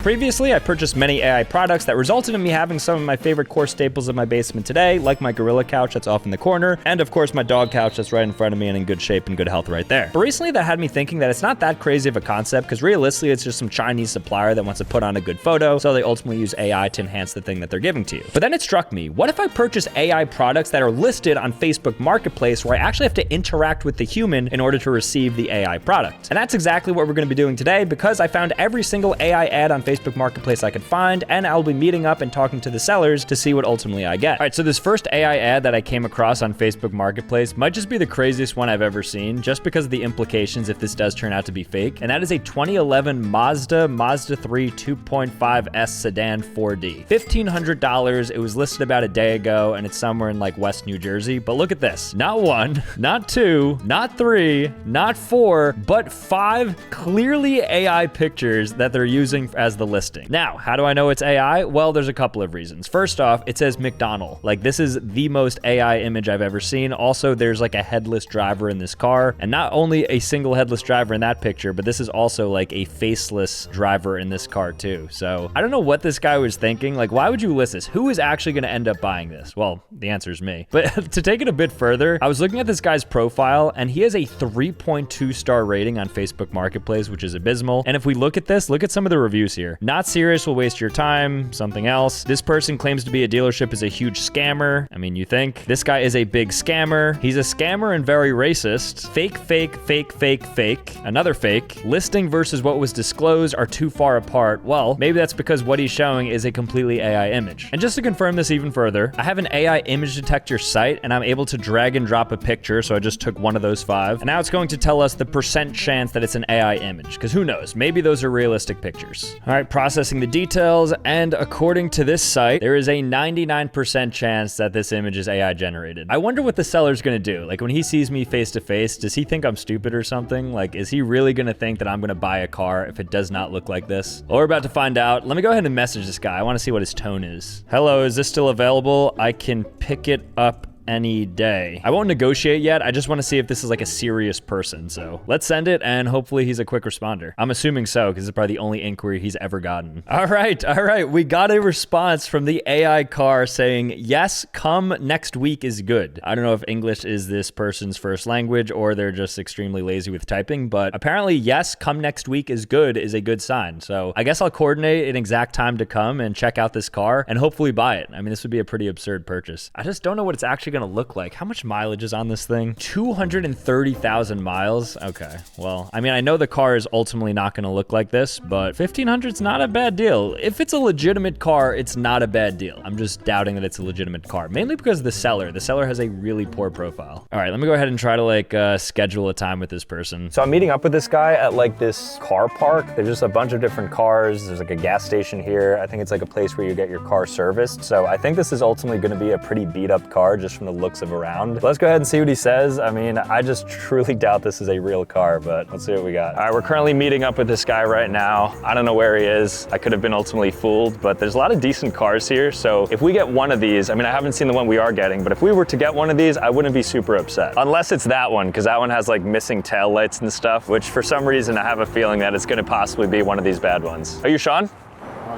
Previously, I purchased many AI products that resulted in me having some of my favorite core staples of my basement today, like my gorilla couch that's off in the corner, and of course my dog couch that's right in front of me and in good shape and good health right there. But recently that had me thinking that it's not that crazy of a concept, because realistically it's just some Chinese supplier that wants to put on a good photo, so they ultimately use AI to enhance the thing that they're giving to you. But then it struck me, what if I purchase AI products that are listed on Facebook Marketplace where I actually have to interact with the human in order to receive the AI product? And that's exactly what we're going to be doing today, because I found every single AI ad on Facebook Marketplace I could find, and I'll be meeting up and talking to the sellers to see what ultimately I get. All right, so this first AI ad that I came across on Facebook Marketplace might just be the craziest one I've ever seen, just because of the implications if this does turn out to be fake, and that is a 2011 Mazda 3 2.5S sedan 4D. $1,500, it was listed about a day ago, and it's somewhere in like West New Jersey, but look at this. Not one, not two, not three, not four, but 5 clearly AI pictures that they're using as the listing. Now, how do I know it's AI? Well, there's a couple of reasons. First off, it says McDonald. Like, this is the most AI image I've ever seen. Also, there's like a headless driver in this car, and not only a single headless driver in that picture, but this is also like a faceless driver in this car too. So I don't know what this guy was thinking. Like, why would you list this? Who is actually going to end up buying this? Well, the answer is me. But to take it a bit further, I was looking at this guy's profile, and he has a 3.2 star rating on Facebook Marketplace, which is abysmal. And if we look at this, look at some of the reviews here. Not serious, will waste your time, something else. This person claims to be a dealership is a huge scammer. I mean, you think? This guy is a big scammer. He's a scammer and very racist. Fake, fake, fake, fake, fake. Another fake. Listing versus what was disclosed are too far apart. Well, maybe that's because what he's showing is a completely AI image. And just to confirm this even further, I have an AI image detector site, and I'm able to drag and drop a picture, so I just took one of those 5. And now it's going to tell us the percent chance that it's an AI image, because who knows? Maybe those are realistic pictures. All right, processing the details, and according to this site, there is a 99% chance that this image is AI generated. I wonder what the seller's gonna do. Like, when he sees me face to face, does he think I'm stupid or something? Like, is he really gonna think that I'm gonna buy a car if it does not look like this? Well, we're about to find out. Let me go ahead and message this guy. I wanna see what his tone is. Hello, is this still available? I can pick it up any day. I won't negotiate yet. I just want to see if this is like a serious person. So let's send it, and hopefully he's a quick responder. I'm assuming so, because it's probably the only inquiry he's ever gotten. All right. We got a response from the AI car saying, yes, come next week is good. I don't know if English is this person's first language or they're just extremely lazy with typing, but apparently, yes, come next week is good is a good sign. So I guess I'll coordinate an exact time to come and check out this car and hopefully buy it. I mean, this would be a pretty absurd purchase. I just don't know what it's actually going to look like. How much mileage is on this thing? 230,000 miles. Okay, well, I mean, I know the car is ultimately not going to look like this, but 1,500 is not a bad deal. If it's a legitimate car, it's not a bad deal. I'm just doubting that it's a legitimate car, mainly because of the seller. The seller has a really poor profile. All right, let me go ahead and try to like schedule a time with this person. So I'm meeting up with this guy at like this car park. There's just a bunch of different cars. There's like a gas station here. I think it's like a place where you get your car serviced. So I think this is ultimately going to be a pretty beat up car just from the looks of around. But let's go ahead and see what he says. I mean, I just truly doubt this is a real car, but let's see what we got. All right, we're currently meeting up with this guy right now. I don't know where he is. I could have been ultimately fooled, but there's a lot of decent cars here. So if we get one of these, I mean, I haven't seen the one we are getting, but if we were to get one of these, I wouldn't be super upset. Unless it's that one, because that one has like missing tail lights and stuff, which for some reason I have a feeling that it's gonna possibly be one of these bad ones. Are you Sean?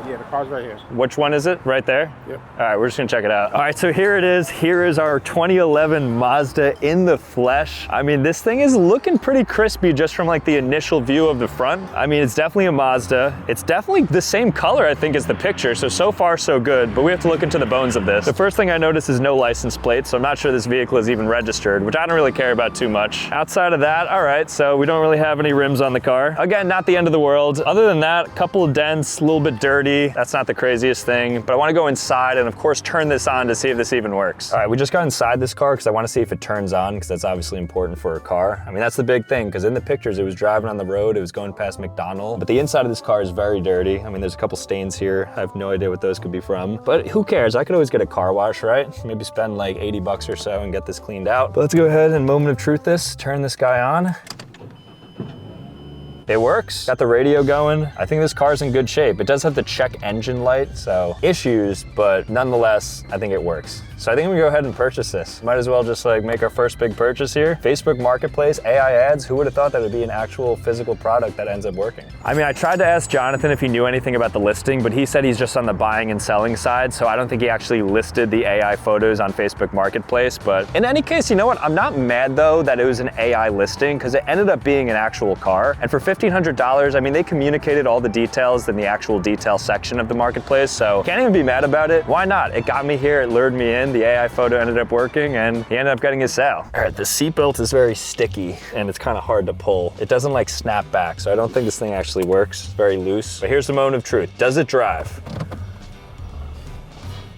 Yeah, the car's right here. Which one is it? Right there? Yep. All right, we're just gonna check it out. All right, so here it is. Here is our 2011 Mazda in the flesh. I mean, this thing is looking pretty crispy just from like the initial view of the front. I mean, it's definitely a Mazda. It's definitely the same color, I think, as the picture. So far, so good, but we have to look into the bones of this. The first thing I notice is no license plate, so I'm not sure this vehicle is even registered, which I don't really care about too much. Outside of that, all right, so we don't really have any rims on the car. Again, not the end of the world. Other than that, a couple of dents, a little bit dirty. That's not the craziest thing, but I wanna go inside and of course turn this on to see if this even works. All right, we just got inside this car because I wanna see if it turns on, because that's obviously important for a car. I mean, that's the big thing, because in the pictures, it was driving on the road, it was going past McDonald's, but the inside of this car is very dirty. I mean, there's a couple stains here. I have no idea what those could be from, but who cares? I could always get a car wash, right? Maybe spend like 80 bucks or so and get this cleaned out. But let's go ahead and moment of truth this, turn this guy on. It works. Got the radio going. I think this car's in good shape. It does have the check engine light, so issues, but nonetheless, I think it works. So I think we go ahead and purchase this. Might as well just like make our first big purchase here. Facebook Marketplace, AI ads. Who would have thought that would be an actual physical product that ends up working? I mean, I tried to ask Jonathan if he knew anything about the listing, but he said he's just on the buying and selling side. So I don't think he actually listed the AI photos on Facebook Marketplace. But in any case, you know what? I'm not mad though that it was an AI listing because it ended up being an actual car. And for $1,500, I mean, they communicated all the details in the actual detail section of the marketplace. So can't even be mad about it. Why not? It got me here. It lured me in. The AI photo ended up working and he ended up getting his sale. All right, the seatbelt is very sticky and it's kind of hard to pull. It doesn't like snap back, so I don't think this thing actually works. It's very loose. But here's the moment of truth. Does it drive?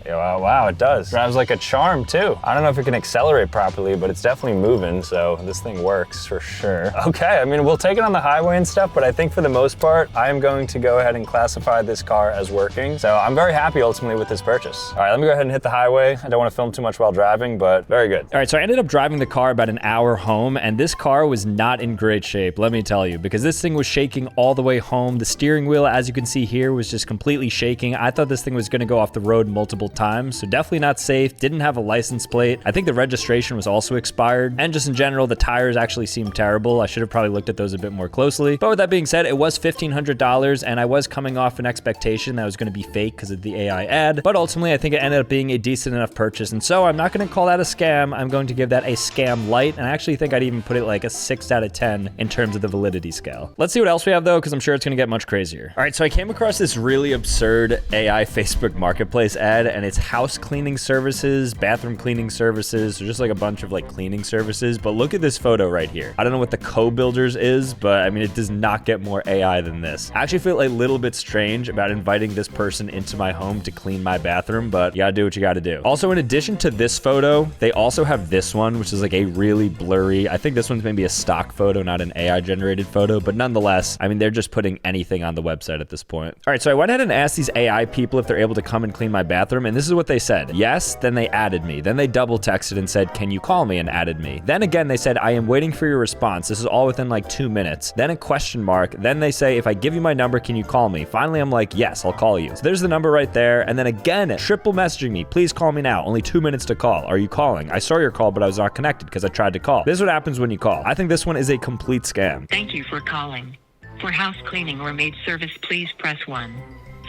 Wow, it does. Drives like a charm too. I don't know if it can accelerate properly, but it's definitely moving, so this thing works for sure. Okay, I mean, we'll take it on the highway and stuff, but I think for the most part, I am going to go ahead and classify this car as working. So I'm very happy ultimately with this purchase. All right, let me go ahead and hit the highway. I don't want to film too much while driving, but very good. All right, so I ended up driving the car about an hour home, and this car was not in great shape, let me tell you, because this thing was shaking all the way home. The steering wheel, as you can see here, was just completely shaking. I thought this thing was gonna go off the road multiple times, so definitely not safe. Didn't have a license plate. I think the registration was also expired, and just in general, the tires actually seemed terrible. I should have probably looked at those a bit more closely. But with that being said, it was $1,500, and I was coming off an expectation that was gonna be fake because of the AI ad, but ultimately I think it ended up being a decent enough purchase, and so I'm not gonna call that a scam. I'm going to give that a scam light, and I actually think I'd even put it like a 6 out of 10 in terms of the validity scale. Let's see what else we have though, because I'm sure it's gonna get much crazier. All right, so I came across this really absurd AI Facebook Marketplace ad, and it's house cleaning services, bathroom cleaning services, so just like a bunch of like cleaning services. But look at this photo right here. I don't know what the co-builders is, but I mean, it does not get more AI than this. I actually feel a little bit strange about inviting this person into my home to clean my bathroom, but you gotta do what you gotta do. Also, in addition to this photo, they also have this one, which is like a really blurry, I think this one's maybe a stock photo, not an AI generated photo, but nonetheless, I mean, they're just putting anything on the website at this point. All right, so I went ahead and asked these AI people if they're able to come and clean my bathroom, and this is what they said. Yes, then they added me. Then they double texted and said, can you call me, and added me. Then again, they said, I am waiting for your response. This is all within like 2 minutes. Then a question mark. Then they say, if I give you my number, can you call me? Finally, I'm like, yes, I'll call you. So there's the number right there. And then again, triple messaging me, please call me now. Only 2 minutes to call. Are you calling? I saw your call, but I was not connected because I tried to call. This is what happens when you call. I think this one is a complete scam. Thank you for calling. For house cleaning or maid service, please press 1.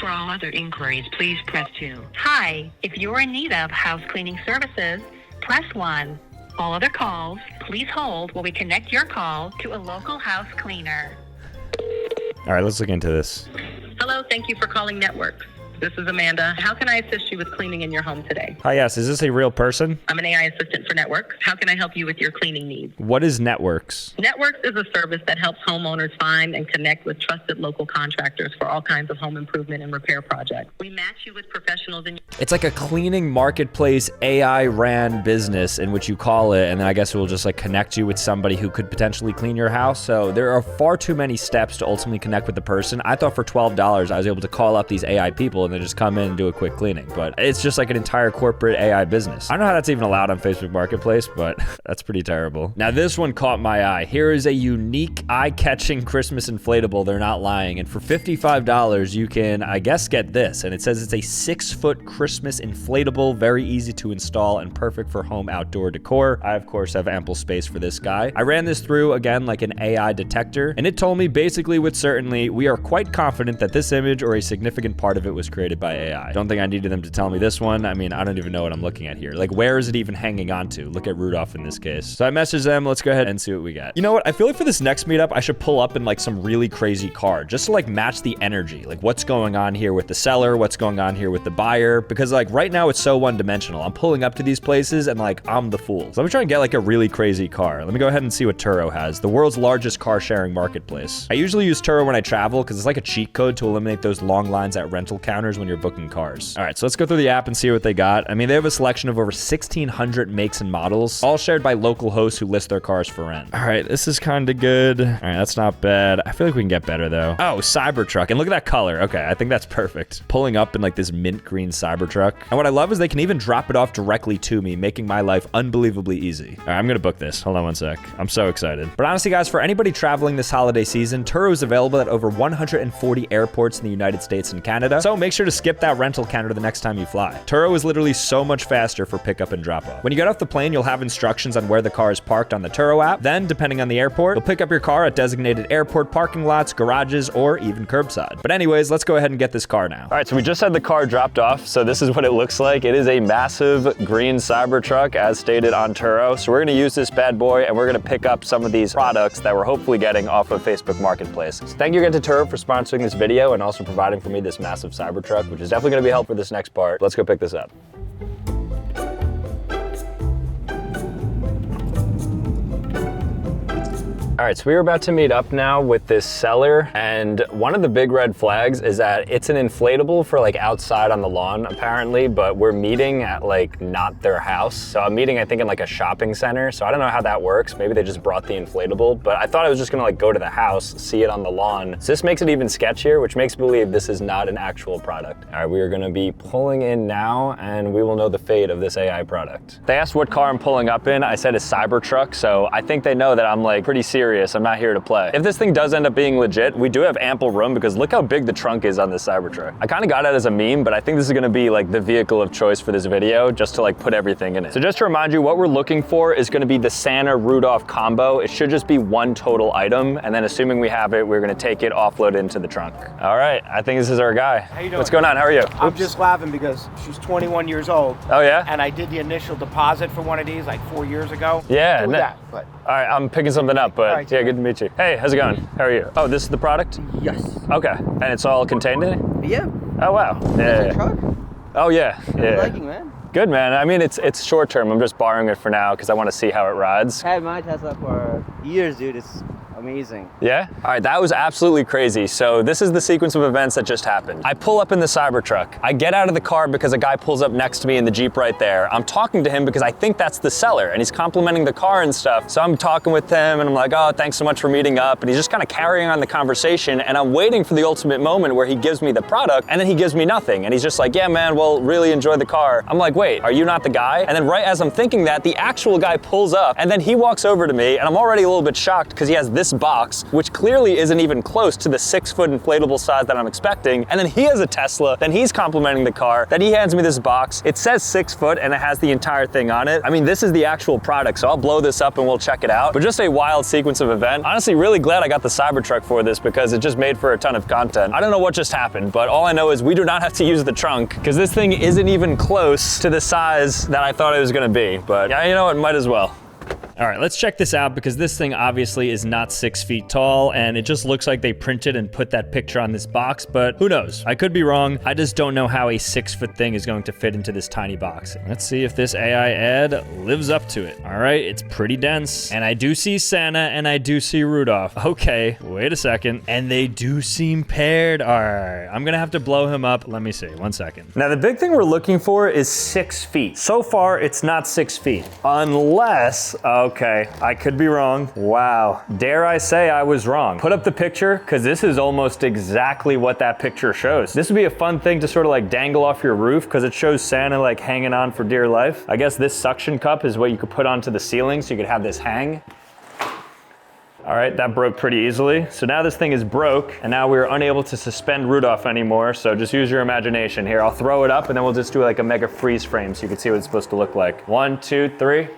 For all other inquiries, please press 2. Hi, if you're in need of house cleaning services, press 1. All other calls, please hold while we connect your call to a local house cleaner. All right, let's look into this. Hello, thank you for calling Networks. This is Amanda. How can I assist you with cleaning in your home today? Hi, yes, is this a real person? I'm an AI assistant for Networks. How can I help you with your cleaning needs? What is Networks? Networks is a service that helps homeowners find and connect with trusted local contractors for all kinds of home improvement and repair projects. We match you with professionals in. It's like a cleaning marketplace AI ran business in which you call it, and then I guess it will just like connect you with somebody who could potentially clean your house. So there are far too many steps to ultimately connect with the person. I thought for $12 I was able to call up these AI people and then just come in and do a quick cleaning, but it's just like an entire corporate AI business. I don't know how that's even allowed on Facebook Marketplace, but that's pretty terrible. Now this one caught my eye. Here is a unique eye-catching Christmas inflatable. They're not lying. And for $55, you can, I guess, get this. And it says it's a 6-foot Christmas inflatable, very easy to install and perfect for home outdoor decor. I, of course, have ample space for this guy. I ran this through, again, like an AI detector, and it told me basically with certainty, we are quite confident that this image or a significant part of it was created by AI. Don't think I needed them to tell me this one. I mean, I don't even know what I'm looking at here. Like, where is it even hanging on to? Look at Rudolph in this case. So I messaged them. Let's go ahead and see what we got. You know what? I feel like for this next meetup, I should pull up in like some really crazy car just to like match the energy. Like what's going on here with the seller? What's going on here with the buyer? Because like right now it's so one-dimensional. I'm pulling up to these places and like I'm the fool. So let me try and get like a really crazy car. Let me go ahead and see what Turo has. The world's largest car sharing marketplace. I usually use Turo when I travel because it's like a cheat code to eliminate those long lines at rental counters. counters when you're booking cars. All right, so let's go through the app and see what they got. I mean, they have a selection of over 1,600 makes and models, all shared by local hosts who list their cars for rent. All right, this is kind of good. All right, that's not bad. I feel like we can get better though. Oh, Cybertruck, and look at that color. Okay, I think that's perfect. Pulling up in like this mint green Cybertruck. And what I love is they can even drop it off directly to me, making my life unbelievably easy. All right, I'm gonna book this. Hold on one sec. I'm so excited. But honestly, guys, for anybody traveling this holiday season, Turo is available at over 140 airports in the United States and Canada. So make sure to skip that rental counter the next time you fly. Turo is literally so much faster for pickup and drop off. When you get off the plane, you'll have instructions on where the car is parked on the Turo app. Then, depending on the airport, you'll pick up your car at designated airport parking lots, garages, or even curbside. But anyways, let's go ahead and get this car now. All right, so we just had the car dropped off. So this is what it looks like. It is a massive green Cybertruck as stated on Turo. So we're gonna use this bad boy and we're gonna pick up some of these products that we're hopefully getting off of Facebook Marketplace. So thank you again to Turo for sponsoring this video and also providing for me this massive Cybertruck, which is definitely gonna be helpful for this next part. Let's go pick this up. All right, so we are about to meet up now with this seller, and one of the big red flags is that it's an inflatable for like outside on the lawn apparently, but we're meeting at like not their house. So I'm meeting, I think, in like a shopping center. So I don't know how that works. Maybe they just brought the inflatable, but I thought I was just gonna like go to the house, see it on the lawn. So this makes it even sketchier, which makes me believe this is not an actual product. All right, we are gonna be pulling in now and we will know the fate of this AI product. They asked what car I'm pulling up in. I said a Cybertruck, so I think they know that I'm like pretty serious. I'm not here to play. If this thing does end up being legit, we do have ample room because look how big the trunk is on this Cybertruck. I kind of got it as a meme, but I think this is gonna be like the vehicle of choice for this video just to like put everything in it. So just to remind you, what we're looking for is gonna be the Santa Rudolph combo. It should just be one total item. And then assuming we have it, we're gonna take it, offload it into the trunk. All right, I think this is our guy. How you doing? What's going on, how are you? I'm just laughing because she's 21 years old. Oh yeah? And I did the initial deposit for one of these like 4 years ago. Yeah. Do that, but. All right, I'm picking something up, but right, yeah, good to meet you. Hey, how's it going? How are you? Oh, this is the product? Yes. Okay, and it's all contained in it? Yeah. Oh, wow. Yeah. Truck? Oh, yeah. How you liking, man? Good, man. I mean, it's short term. I'm just borrowing it for now because I want to see how it rides. I had my Tesla for years, dude. It's amazing. Yeah? All right, that was absolutely crazy. So this is the sequence of events that just happened. I pull up in the Cybertruck. I get out of the car because a guy pulls up next to me in the Jeep right there. I'm talking to him because I think that's the seller and he's complimenting the car and stuff. So I'm talking with him and I'm like, oh, thanks so much for meeting up. And he's just kind of carrying on the conversation and I'm waiting for the ultimate moment where he gives me the product and then he gives me nothing. And he's just like, yeah, man, well, really enjoy the car. I'm like, wait, are you not the guy? And then right as I'm thinking that, the actual guy pulls up and then he walks over to me and I'm already a little bit shocked because he has this box, which clearly isn't even close to the 6-foot inflatable size that I'm expecting. And then he has a Tesla, then he's complimenting the car, then he hands me this box. It says 6 foot and it has the entire thing on it. I mean, this is the actual product, so I'll blow this up and we'll check it out. But just a wild sequence of event. Honestly, really glad I got the Cybertruck for this because it just made for a ton of content. I don't know what just happened, but all I know is we do not have to use the trunk because this thing isn't even close to the size that I thought it was gonna be. But yeah, you know what, might as well. All right, let's check this out because this thing obviously is not 6 feet tall and it just looks like they printed and put that picture on this box, but who knows? I could be wrong. I just don't know how a 6-foot thing is going to fit into this tiny box. Let's see if this AI ad lives up to it. All right, it's pretty dense. And I do see Santa and I do see Rudolph. Okay, wait a second. And they do seem paired. All right, I'm gonna have to blow him up. Let me see, 1 second. Now the big thing we're looking for is 6 feet. So far, it's not 6 feet. Unless, okay, I could be wrong. Wow, dare I say I was wrong. Put up the picture, because this is almost exactly what that picture shows. This would be a fun thing to sort of like dangle off your roof, because it shows Santa like hanging on for dear life. I guess this suction cup is what you could put onto the ceiling, so you could have this hang. All right, that broke pretty easily. So now this thing is broke, and now we're unable to suspend Rudolph anymore, so just use your imagination. Here, I'll throw it up, and then we'll just do like a mega freeze frame so you can see what it's supposed to look like. 1, 2, 3.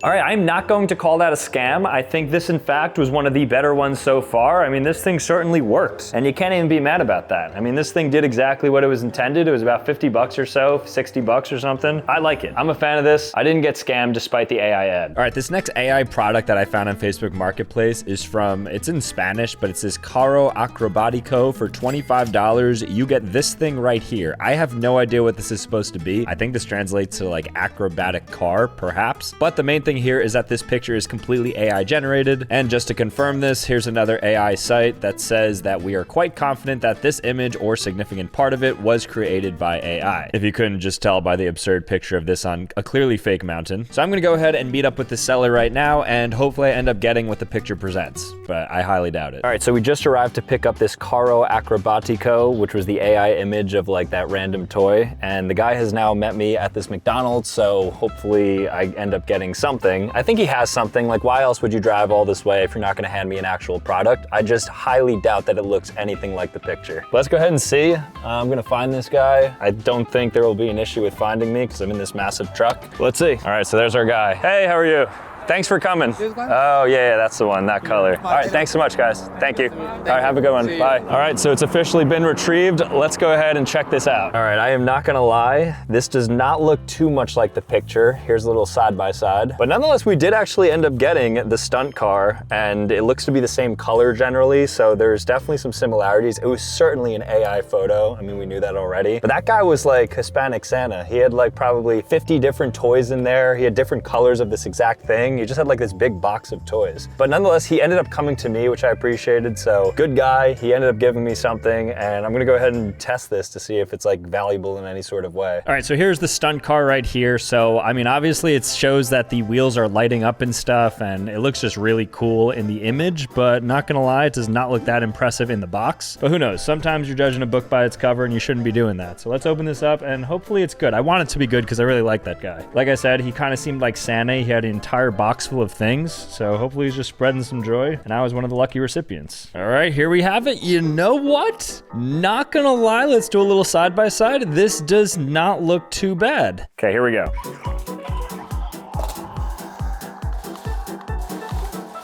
All right, I'm not going to call that a scam. I think this, in fact, was one of the better ones so far. I mean, this thing certainly works, and you can't even be mad about that. I mean, this thing did exactly what it was intended. It was about 50 bucks or so, 60 bucks or something. I like it. I'm a fan of this. I didn't get scammed despite the AI ad. All right, this next AI product that I found on Facebook Marketplace is from, it's in Spanish, but it says Carro Acrobatico for $25. You get this thing right here. I have no idea what this is supposed to be. I think this translates to like acrobatic car, perhaps. But the main thing thing here is that this picture is completely AI generated. And just to confirm this, here's another AI site that says that we are quite confident that this image or significant part of it was created by AI. If you couldn't just tell by the absurd picture of this on a clearly fake mountain. So I'm gonna go ahead and meet up with the seller right now, and hopefully I end up getting what the picture presents, but I highly doubt it. All right, so we just arrived to pick up this Caro Acrobatico, which was the AI image of like that random toy. And the guy has now met me at this McDonald's, so hopefully I end up getting something. I think he has something. Like, why else would you drive all this way if you're not gonna hand me an actual product? I just highly doubt that it looks anything like the picture. Let's go ahead and see. I'm gonna find this guy. I don't think there will be an issue with finding me because I'm in this massive truck. Let's see. All right, so there's our guy. Hey, how are you? Thanks for coming. Oh, yeah, that's the one, that color. All right, thanks so much, guys. Thank you. All right, have a good one. Bye. All right, so it's officially been retrieved. Let's go ahead and check this out. All right, I am not gonna lie. This does not look too much like the picture. Here's a little side by side. But nonetheless, we did actually end up getting the stunt car, and it looks to be the same color generally, so there's definitely some similarities. It was certainly an AI photo. I mean, we knew that already. But that guy was like Hispanic Santa. He had like probably 50 different toys in there. He had different colors of this exact thing. He just had like this big box of toys. But nonetheless, he ended up coming to me, which I appreciated. So good guy, he ended up giving me something, and I'm gonna go ahead and test this to see if it's like valuable in any sort of way. All right, so here's the stunt car right here. So, I mean, obviously it shows that the wheels are lighting up and stuff, and it looks just really cool in the image, but not gonna lie, it does not look that impressive in the box. But who knows, sometimes you're judging a book by its cover and you shouldn't be doing that. So let's open this up and hopefully it's good. I want it to be good because I really like that guy. Like I said, he kind of seemed like Santa. He had an entire box full of things, so hopefully he's just spreading some joy, and I was one of the lucky recipients. All right, here we have it. You know what? Not gonna lie, let's do a little side by side. This does not look too bad. Okay, here we go.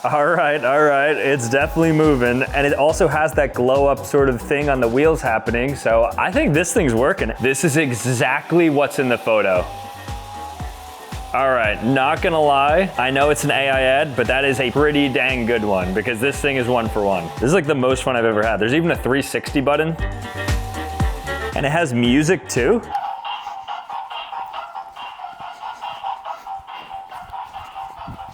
All right, it's definitely moving, and it also has that glow up sort of thing on the wheels happening, so I think this thing's working. This is exactly what's in the photo. All right, not gonna lie, I know it's an AI ad, but that is a pretty dang good one because this thing is 1 for 1. This is like the most fun I've ever had. There's even a 360 button, and it has music too.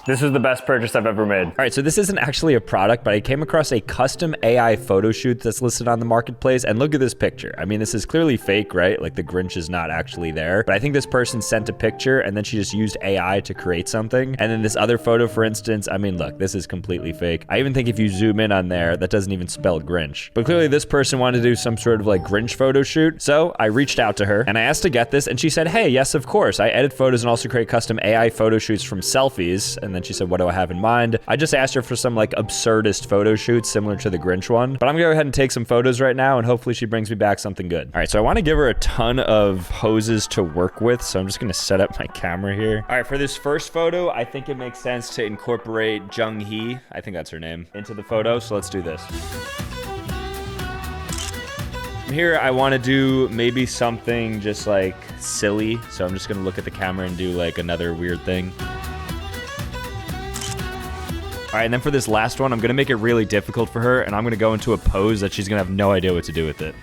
This is the best purchase I've ever made. All right, so this isn't actually a product, but I came across a custom AI photo shoot that's listed on the marketplace, and look at this picture. I mean, this is clearly fake, right? Like the Grinch is not actually there, but I think this person sent a picture and then she just used AI to create something. And then this other photo, for instance, I mean, look, this is completely fake. I even think if you zoom in on there, that doesn't even spell Grinch. But clearly this person wanted to do some sort of like Grinch photo shoot. So I reached out to her and I asked to get this, and she said, hey, yes, of course. I edit photos and also create custom AI photo shoots from selfies. And then she said, what do I have in mind? I just asked her for some like absurdist photo shoots similar to the Grinch one, but I'm gonna go ahead and take some photos right now and hopefully she brings me back something good. All right, so I wanna give her a ton of poses to work with, so I'm just gonna set up my camera here. All right, for this first photo, I think it makes sense to incorporate Jung-hee, I think that's her name, into the photo, so let's do this. Here, I wanna do maybe something just like silly, so I'm just gonna look at the camera and do like another weird thing. All right, and then for this last one, I'm gonna make it really difficult for her, and I'm gonna go into a pose that she's gonna have no idea what to do with it.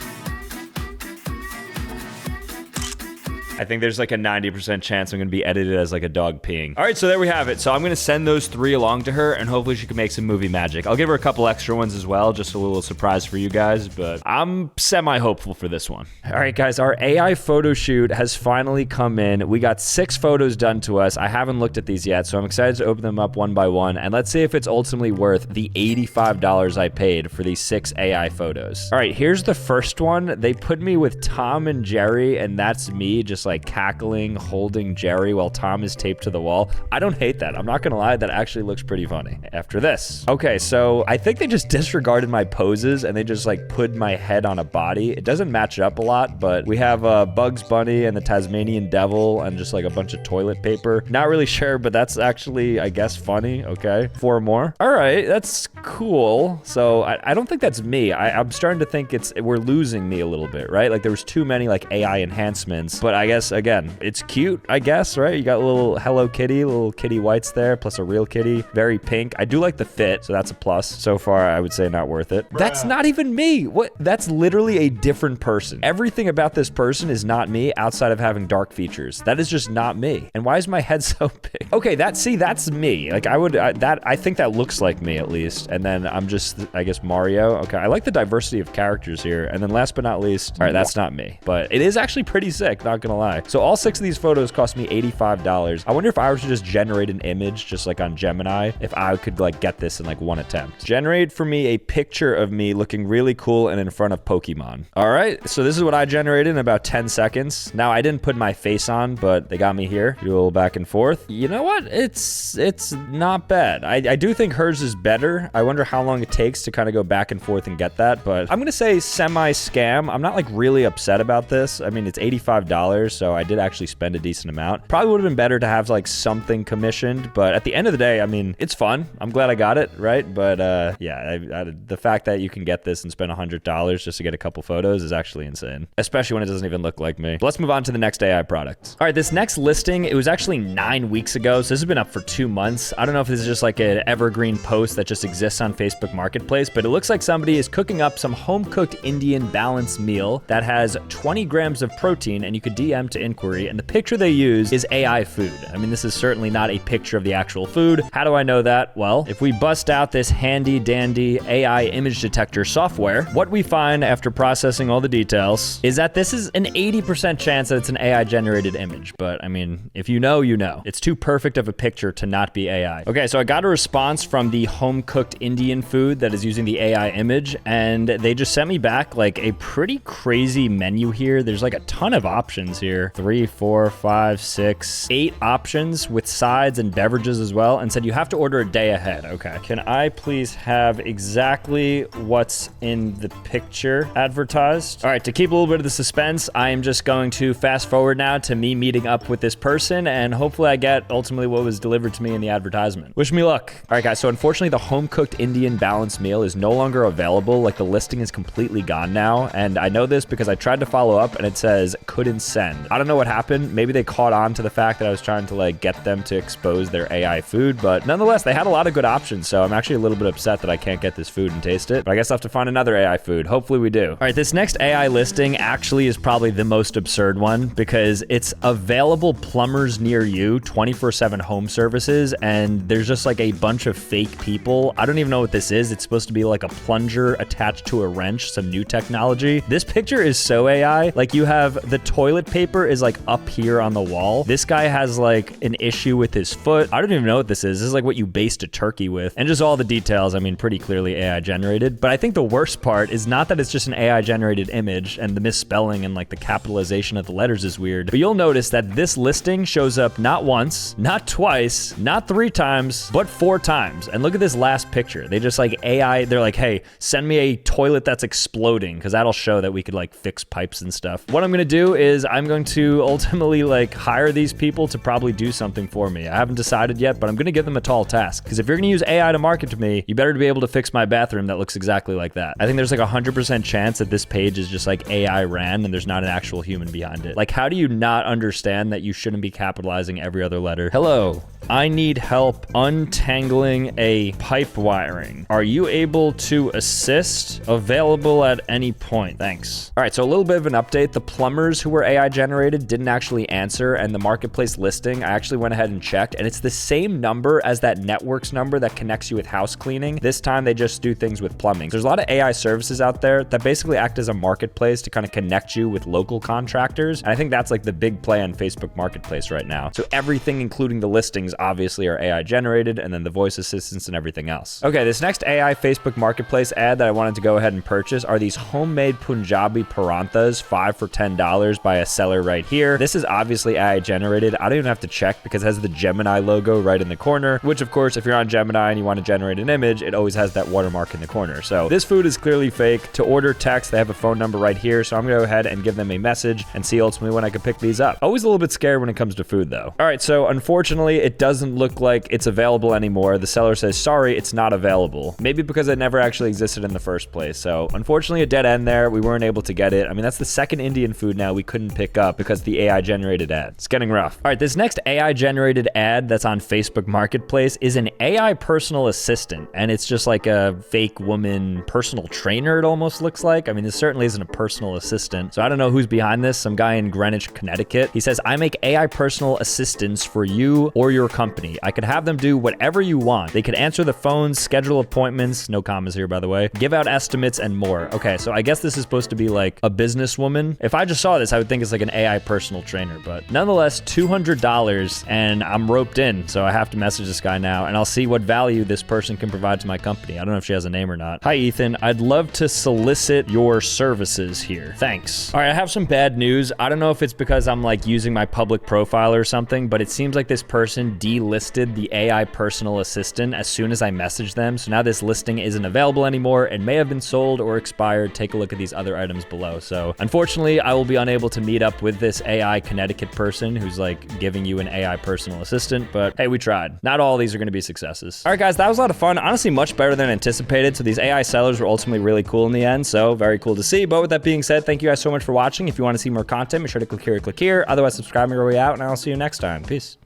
I think there's like a 90% chance I'm gonna be edited as like a dog peeing. All right, so there we have it. So I'm gonna send those 3 along to her and hopefully she can make some movie magic. I'll give her a couple extra ones as well, just a little surprise for you guys, but I'm semi-hopeful for this one. All right, guys, our AI photo shoot has finally come in. We got 6 photos done to us. I haven't looked at these yet, so I'm excited to open them up one by one, and let's see if it's ultimately worth the $85 I paid for these 6 AI photos. All right, here's the first one. They put me with Tom and Jerry, and that's me just like cackling, holding Jerry while Tom is taped to the wall. I don't hate that. I'm not gonna lie, that actually looks pretty funny. After this. Okay, so I think they just disregarded my poses and they just like put my head on a body. It doesn't match up a lot, but we have Bugs Bunny and the Tasmanian Devil and just like a bunch of toilet paper. Not really sure, but that's actually, I guess, funny. Okay, 4 more. All right, that's cool. So I don't think that's me. I'm starting to think we're losing me a little bit, right? Like there was too many like AI enhancements, but I guess guess, again, it's cute, I guess, right? You got a little Hello Kitty, little kitty whites there, plus a real kitty, very pink. I do like the fit, so that's a plus. So far, I would say not worth it. That's not even me. What? That's literally a different person. Everything about this person is not me outside of having dark features. That is just not me. And why is my head so big? Okay, that's me. Like I think that looks like me at least. And then I'm just, I guess, Mario. Okay, I like the diversity of characters here. And then last but not least, all right, that's not me, but it is actually pretty sick, not gonna lie. So all 6 of these photos cost me $85. I wonder if I were to just generate an image just like on Gemini, if I could like get this in like one attempt. Generate for me a picture of me looking really cool and in front of Pokemon. All right, so this is what I generated in about 10 seconds. Now I didn't put my face on, but they got me here. Do a little back and forth. You know what? It's not bad. I do think hers is better. I wonder how long it takes to kind of go back and forth and get that, but I'm gonna say semi-scam. I'm not like really upset about this. I mean, it's $85, so I did actually spend a decent amount. Probably would have been better to have like something commissioned, but at the end of the day, I mean, it's fun. I'm glad I got it, right? But yeah, the fact that you can get this and spend $100 just to get a couple photos is actually insane, especially when it doesn't even look like me. But let's move on to the next AI product. All right, this next listing, it was actually 9 weeks ago, so this has been up for 2 months. I don't know if this is just like an evergreen post that just exists on Facebook Marketplace, but it looks like somebody is cooking up some home-cooked Indian balanced meal that has 20 grams of protein, and you could DM to inquiry, and the picture they use is AI food. I mean, this is certainly not a picture of the actual food. How do I know that? Well, if we bust out this handy dandy AI image detector software, what we find after processing all the details is that this is an 80% chance that it's an AI generated image. But I mean, if you know, you know. It's too perfect of a picture to not be AI. Okay, so I got a response from the home cooked Indian food that is using the AI image, and they just sent me back like a pretty crazy menu here. There's like a ton of options here. 3, 4, 5, 6, 8 options with sides and beverages as well, and said you have to order a day ahead. Okay. Can I please have exactly what's in the picture advertised? All right, to keep a little bit of the suspense, I am just going to fast forward now to me meeting up with this person, and hopefully I get ultimately what was delivered to me in the advertisement. Wish me luck. All right, guys, so unfortunately the home-cooked Indian balanced meal is no longer available. Like, the listing is completely gone now, and I know this because I tried to follow up and it says couldn't send. I don't know what happened. Maybe they caught on to the fact that I was trying to like get them to expose their AI food, but nonetheless, they had a lot of good options, so I'm actually a little bit upset that I can't get this food and taste it, but I guess I'll have to find another AI food. Hopefully we do. All right, this next AI listing actually is probably the most absurd one because it's available plumbers near you, 24/7 home services, and there's just like a bunch of fake people. I don't even know what this is. It's supposed to be like a plunger attached to a wrench, some new technology. This picture is so AI. Like, you have the toilet paper is like up here on the wall. This guy has like an issue with his foot. I don't even know what this is. This is like what you baste a turkey with. And just all the details, I mean, pretty clearly AI generated. But I think the worst part is not that it's just an AI generated image and the misspelling and like the capitalization of the letters is weird, but you'll notice that this listing shows up not once, not twice, not 3 times, but 4 times. And look at this last picture. They just like AI, they're like, hey, send me a toilet that's exploding, because that'll show that we could like fix pipes and stuff. What I'm gonna do is I'm going to ultimately like hire these people to probably do something for me. I haven't decided yet, but I'm gonna give them a tall task, because if you're gonna use AI to market to me, you better be able to fix my bathroom that looks exactly like that. I think there's like 100% chance that this page is just like AI ran and there's not an actual human behind it. Like, how do you not understand that you shouldn't be capitalizing every other letter? Hello, I need help untangling a pipe wiring. Are you able to assist? Available at any point. Thanks. All right, so a little bit of an update. The plumbers who were AI generated didn't actually answer, and the marketplace listing, I actually went ahead and checked, and it's the same number as that networks number that connects you with house cleaning. This time they just do things with plumbing. There's a lot of AI services out there that basically act as a marketplace to kind of connect you with local contractors, and I think that's like the big play on Facebook Marketplace right now. So everything, including the listings, obviously are AI generated, and then the voice assistants and everything else. Okay, this next AI Facebook Marketplace ad that I wanted to go ahead and purchase are these homemade Punjabi paranthas, 5 for $10 by a seller right here. This is obviously AI generated. I don't even have to check because it has the Gemini logo right in the corner, which of course, if you're on Gemini and you want to generate an image, it always has that watermark in the corner. So this food is clearly fake. To order text, they have a phone number right here. So I'm gonna go ahead and give them a message and see ultimately when I can pick these up. Always a little bit scared when it comes to food though. All right, so unfortunately, it doesn't look like it's available anymore. The seller says, sorry, it's not available. Maybe because it never actually existed in the first place. So unfortunately, a dead end there. We weren't able to get it. I mean, that's the second Indian food now we couldn't pick up because the AI generated ad. It's getting rough. All right, this next AI generated ad that's on Facebook Marketplace is an AI personal assistant, and it's just like a fake woman personal trainer, it almost looks like. I mean, this certainly isn't a personal assistant, so I don't know who's behind this. Some guy in Greenwich, Connecticut. He says, I make AI personal assistants for you or your company. I could have them do whatever you want. They could answer the phones, schedule appointments, no commas here, by the way, give out estimates and more. Okay, so I guess this is supposed to be like a businesswoman. If I just saw this, I would think it's like an AI personal trainer, but nonetheless, $200, and I'm roped in, so I have to message this guy now, and I'll see what value this person can provide to my company. I don't know if she has a name or not. Hi, Ethan. I'd love to solicit your services here. Thanks. All right, I have some bad news. I don't know if it's because I'm like using my public profile or something, but it seems like this person delisted the AI personal assistant as soon as I messaged them. So now this listing isn't available anymore and may have been sold or expired. Take a look at these other items below. So unfortunately, I will be unable to meet up with this AI Connecticut person who's like giving you an AI personal assistant, but hey, we tried. Not all of these are gonna be successes. All right, guys, that was a lot of fun. Honestly, much better than anticipated. So these AI sellers were ultimately really cool in the end. So very cool to see. But with that being said, thank you guys so much for watching. If you want to see more content, make sure to click here or click here. Otherwise, subscribe on your way out, and I'll see you next time. Peace.